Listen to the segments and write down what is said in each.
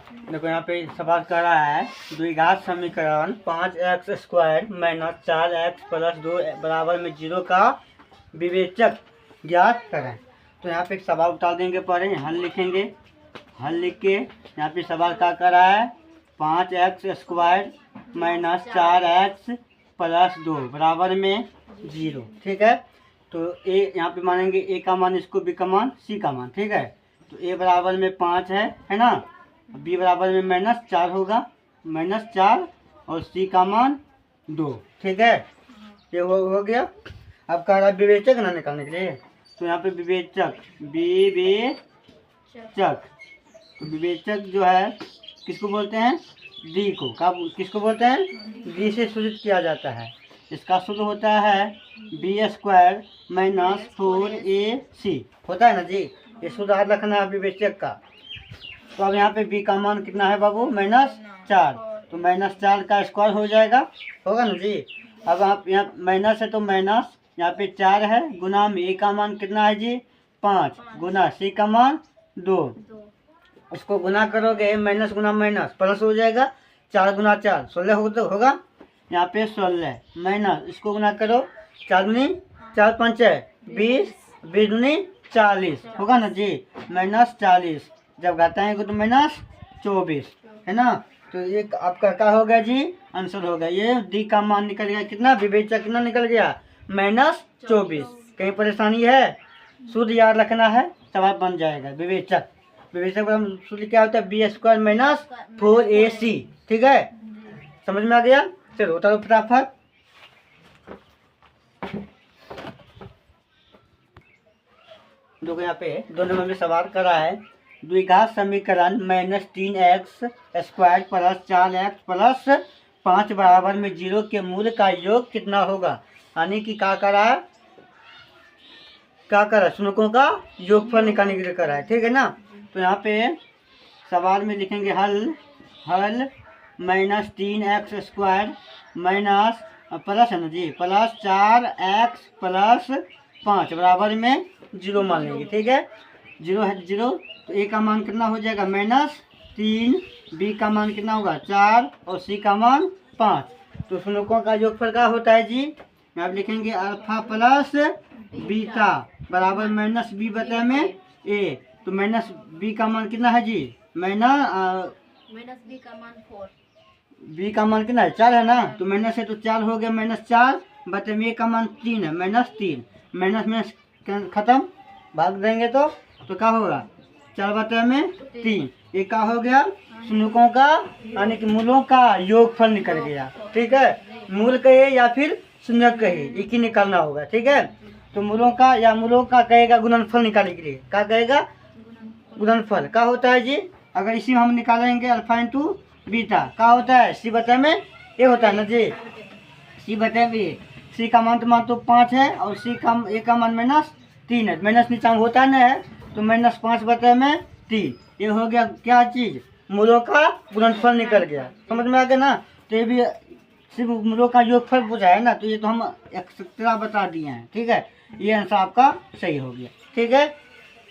देखो यहाँ पे सवाल कर रहा है द्विघात समीकरण 5x² माइनस 4x प्लस 2 बराबर में 0 का विवेचक ज्ञात करें। तो यहाँ पे एक सवाल उतार देंगे, पहले हल लिखेंगे। हल लिख के यहाँ पे सवाल क्या कर रहा है 5x² माइनस 4x प्लस 2 बराबर में 0। ठीक है, तो ए यहाँ पे मानेंगे ए का मान, इसको बी का मान, सी का मान। ठीक है, तो ए बराबर में 5 है ना, बी बराबर में -4 होगा, -4 और सी का मान 2। ठीक है, ये हो गया। अब कह रहा है विवेचक ना निकालने के लिए, तो यहाँ पे विवेचक तो विवेचक जो है किसको बोलते हैं, डी को। किसको बोलते हैं, डी से सूचित किया जाता है। इसका सूत्र होता है b² माइनस 4ac होता है ना जी। ये सूत्र याद रखना है विवेचक का। तो अब यहाँ पे b का मान कितना है बाबू, -4, तो -4 का स्क्वायर हो जाएगा, होगा ना जी। अब आप यहाँ माइनस है तो माइनस, यहाँ पे 4 है, गुना में a का मान कितना है जी 5, गुना c का मान 2। इसको गुना करोगे, माइनस गुना माइनस प्लस हो जाएगा, 4 गुना 4 16 होगा। यहाँ पे 16 माइनस, इसको गुना करो, 4 दूनी 4 पंचे 20, 20 दूनी 40 होगा ना जी, -40। जब घटाएंगे तो -24 है ना। तो ये आपका क्या हो गया जी, आंसर हो गया। ये डी का मान निकल गया कितना, विवेचक कितना निकल गया, -24। कहीं परेशानी है, सूत्र याद रखना है, सवाल बन जाएगा। विवेचक सूत्र क्या होता है, b² माइनस 4ac। ठीक है, समझ में आ गया। चलो उतारो फटाफट। देखो यहाँ पे 2 नंबर में सवाल कर रहा है द्विघात समीकरण -3x² प्लस 4x प्लस 5 बराबर में 0 के मूल का योग कितना होगा। यानी कि क्या करा है, शुनकों का योगफल निकालने के लिए करा है। ठीक है ना, तो यहाँ पे सवाल में लिखेंगे हल -3x² माइनस प्लस है ना जी, प्लस 4x प्लस 5 बराबर में 0 मान लेंगे। ठीक है, 0 है 0, तो a का मान कितना हो जाएगा -3, b का मान कितना होगा 4 और c का मान 5। तो शुनकों का योगफल क्या होता है जी, आप लिखेंगे अल्फा प्लस बीटा बराबर -b बटे में a। तो -b का मान कितना है जी, b का मान 4, b का मान कितना है 4 है ना, तो माइनस है तो 4 हो गया, -4 बटे में a का मान 3 है, -3, माइनस खत्म, भाग देंगे तो क्या होगा 4 बटे में 3। ये क्या हो गया, शुनकों का यानी कि मूलों का योगफल निकल गया। ठीक है, मूल कहे या फिर शून्यक कहे, एक ही निकालना होगा। ठीक है, तो मूलों का कहेगा गुणनफल निकालने के लिए, क्या कहेगा गुणनफल। क्या होता है जी, अगर इसी में हम निकालेंगे अल्फा इंटू बीटा, क्या होता है सी बटे में ए होता है ना जी, सी बटे में ए। सी का मान तो 5 है और सी का ए का मान -3 है, माइनस नीचा में होता नहीं है, तो -5 बटे में 3। ये हो गया क्या चीज़, मूलों का गुणनफल निकल गया। समझ में आ गया ना। तो ये भी सिर्फ मूलों का योगफल पूछा है ना, तो ये तो हम एक्स्ट्रा बता दिए हैं। ठीक है, ये आंसर आपका सही हो गया। ठीक है,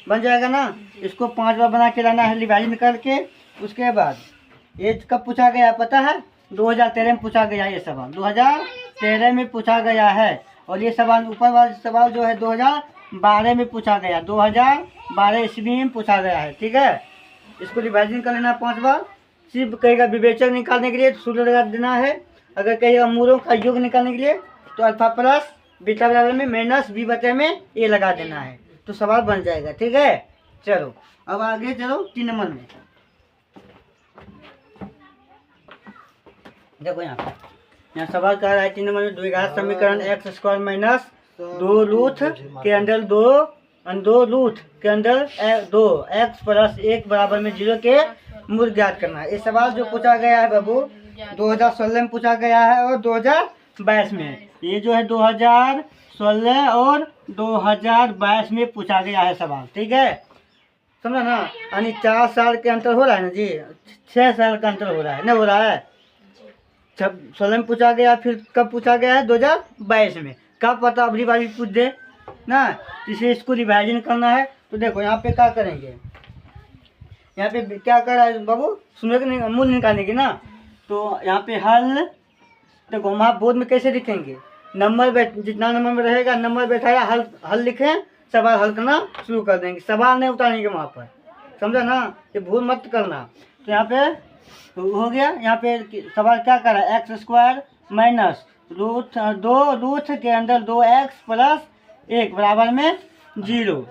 बन जाएगा ना। इसको 5 बार बना के लाना है डिवाइड करके। उसके बाद ये कब पूछा गया है पता है, 2013 में पूछा गया है। ये सवाल 2013 में पूछा गया है, और ये सवाल ऊपर वाला सवाल जो है 2012 में पूछा गया, 2012 ईस्वी में पूछा गया है। ठीक है, इसको डिवाइड कर लेना 5 बार। सिर्फ कहेगा विवेचक निकालने के लिए सूत्र लगा देना है, अगर कहेगा मूलों का योग निकालने के लिए तो अल्फा प्लस बीटा बराबर में -b बटे में ए लगा देना है, तो सवाल बन जाएगा। ठीक है, चलो अब आगे चलो 3 नंबर में। देखो यहाँ सवाल कह रहा है 3 नंबर में द्विघात समीकरण x² माइनस 2 लूथ के अंदर 2 लूथ के अंदर 2x प्लस 1 बराबर में 0 के मूल ज्ञात करना है। ये सवाल जो पूछा गया है बाबू 2016 में पूछा गया है और 2022 में। ये जो है 2016 और 2022 में पूछा गया है सवाल। ठीक है, समझा ना, यानी 4 साल के अंतर हो रहा है ना जी, 6 साल का अंतर हो रहा है ना, हो रहा है। 16 में पूछा गया, फिर कब पूछा गया है 2022 में। कब पता अगली बार भी पूछ दे ना, इसे इसको रिवाइजन करना है। तो देखो यहाँ पे क्या करेंगे, यहाँ पे क्या कर रहा है बाबू, शून्य का मूल निकालने की ना। तो यहाँ पे हल, देखो हम आप बोर्ड में कैसे लिखेंगे, नंबर जितना नंबर में रहेगा नंबर बैठाया, हल लिखें, सवाल हल करना शुरू कर देंगे, सवाल नहीं उतारेंगे वहाँ पर, समझा ना, ये भूल मत करना। तो यहाँ पे तो हो गया, यहाँ पे सवाल क्या कर रहा है, x square minus root 2 root के अंदर 2x प्लस 1 बराबर में 0।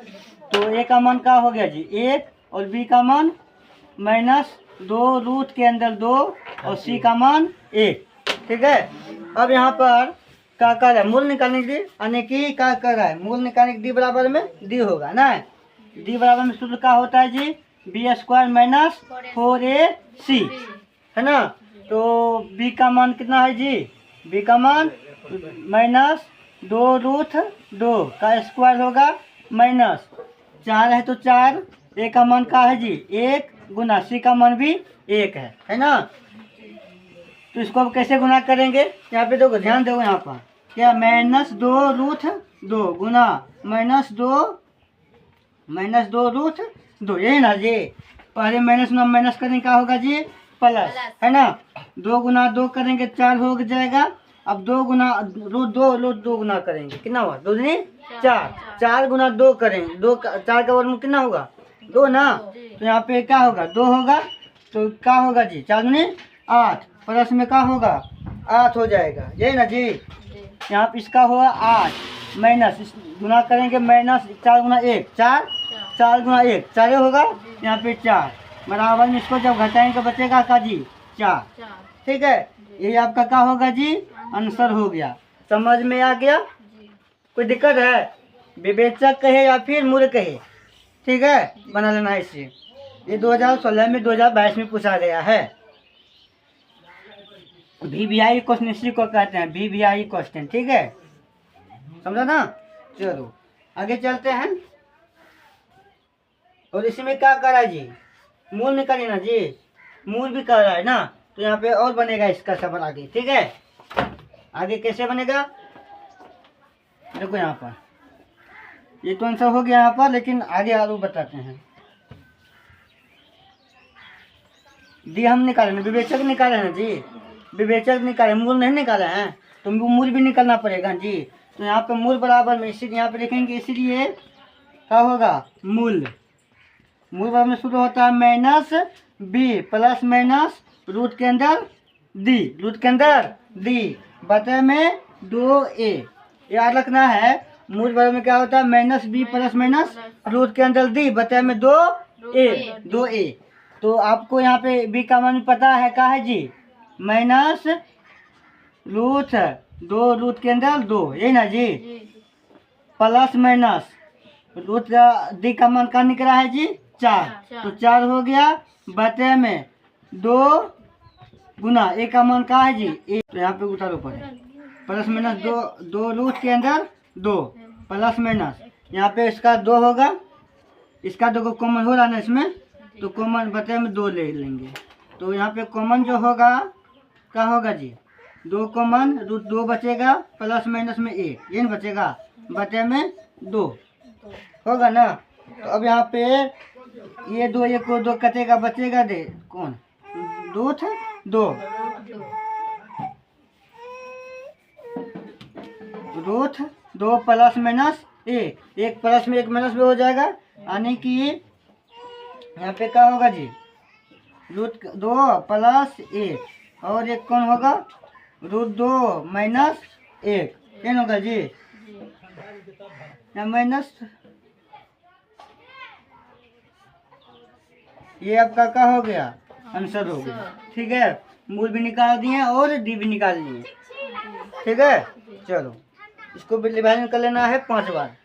तो ए का मान क्या हो गया जी 1, और बी का मान माइनस 2 रूट के अंदर 2 और सी का मान 1। ठीक है, अब यहाँ पर क्या कर रहा है, मूल निकालने के लिए, यानी कि क्या कर रहा है, मूल निकालने के डी बराबर में डी होगा ना, डी बराबर में सूत्र क्या होता है जी, बी स्क्वायर माइनस 4ac है ना। तो बी का मान कितना है जी, बी का मान माइनस 2 रूट 2 का स्क्वायर होगा माइनस 4 है तो 4, ए का मान क्या है जी 1 गुना सी का मान भी 1 है ना। तो इसको अब कैसे गुना करेंगे, यहाँ पे देखो ध्यान दो, यहाँ पर क्या माइनस 2 रूट 2 गुना माइनस 2 रूट 2, यही ना जी, पहले माइनस करेंगे क्या होगा जी प्लस, है ना। 2 गुना 2 करेंगे 4 हो जाएगा, अब 2 गुना रूट 2 गुना करेंगे कितना हुआ 2 दूनी 4, 4 गुना 2 करेंगे, 2 4 का वर्गमूल कितना होगा 2 ना। तो यहाँ पे क्या होगा 2 होगा, तो क्या होगा जी 4 दूनी 8, प्लस में क्या होगा 8 हो जाएगा, यही ना जी। यहाँ पे इसका हुआ 8 माइनस गुना करेंगे माइनस 4 गुना 1 4 गुना 1 4 होगा, यहाँ पे 4 बराबर में इसको जब घटाएंगे तो बचेगा का जी 4। ठीक है, ये आपका क्या होगा जी आंसर हो गया, समझ में आ गया, कोई दिक्कत है, विवेचक कहे या फिर मूल कहे, ठीक है बना लेना है इसे। ये 2016 में 2022 में पूछा गया है, VBI क्वेश्चन इसी को कहते हैं, VBI क्वेश्चन, ठीक है समझा ना। चलो आगे चलते हैं, और इसमें क्या कर रहा है जी मूल निकालिए ना जी, मूल भी कर रहा है ना, तो यहाँ पे और बनेगा इसका सवाल आगे, ठीक है। आगे कैसे बनेगा देखो, यहाँ पर ये तो आंसर हो गया यहाँ पर, लेकिन आगे आलू बताते हैं। डी हम निकाले ना, विवेचक निकाले ना जी, विवेचक निकाले, मूल नहीं निकाले हैं, तो मूल भी निकालना पड़ेगा जी। तो यहाँ पे मूल बराबर में इसी यहाँ पे लिखेंगे, इसीलिए क्या होगा मूल बराबर में शुरू होता है minus b plus minus root के अंदर डी बटे में 2a, याद रखना है। मूल बराबर में क्या होता है minus b plus minus root के अंदर डी बटे में 2a। तो आपको यहाँ पे बी का मान पता है क्या है जी माइनस रूट 2 रूट के अंदर 2, यही ना जी, प्लस माइनस रूट डी का मान का निकला है जी 4, तो 4 हो गया बटे में 2 गुना ए का मान का है जी 1, तो यहाँ पे उतारो पड़े प्लस माइनस 2 रूट के अंदर 2 प्लस माइनस, यहाँ पे इसका 2 होगा, इसका 2 को कॉमन हो रहा है ना इसमें, तो कॉमन बटे में 2 ले लेंगे। तो यहाँ पे कॉमन जो होगा क्या होगा जी 2 कॉमन रूट 2 बचेगा, प्लस माइनस में 1 ये बचेगा बटे में 2 होगा ना। तो अब यहाँ पे ये 2 1 को 2 कटेगा, बचेगा दे कौन 2 रूट 2 प्लस माइनस 1 प्लस में 1 माइनस में हो जाएगा, यानी कि यहाँ पे क्या होगा जी रूट 2 प्लस 1 और एक कौन होगा रूट 2 माइनस 1, क्या होगा जी यहाँ माइनस, ये आपका क्या हो गया आंसर हो गया। ठीक है, मूल भी निकाल दिए और डी भी निकाल लिए, ठीक है। चलो इसको भी डिवाइड कर लेना है 5 बार।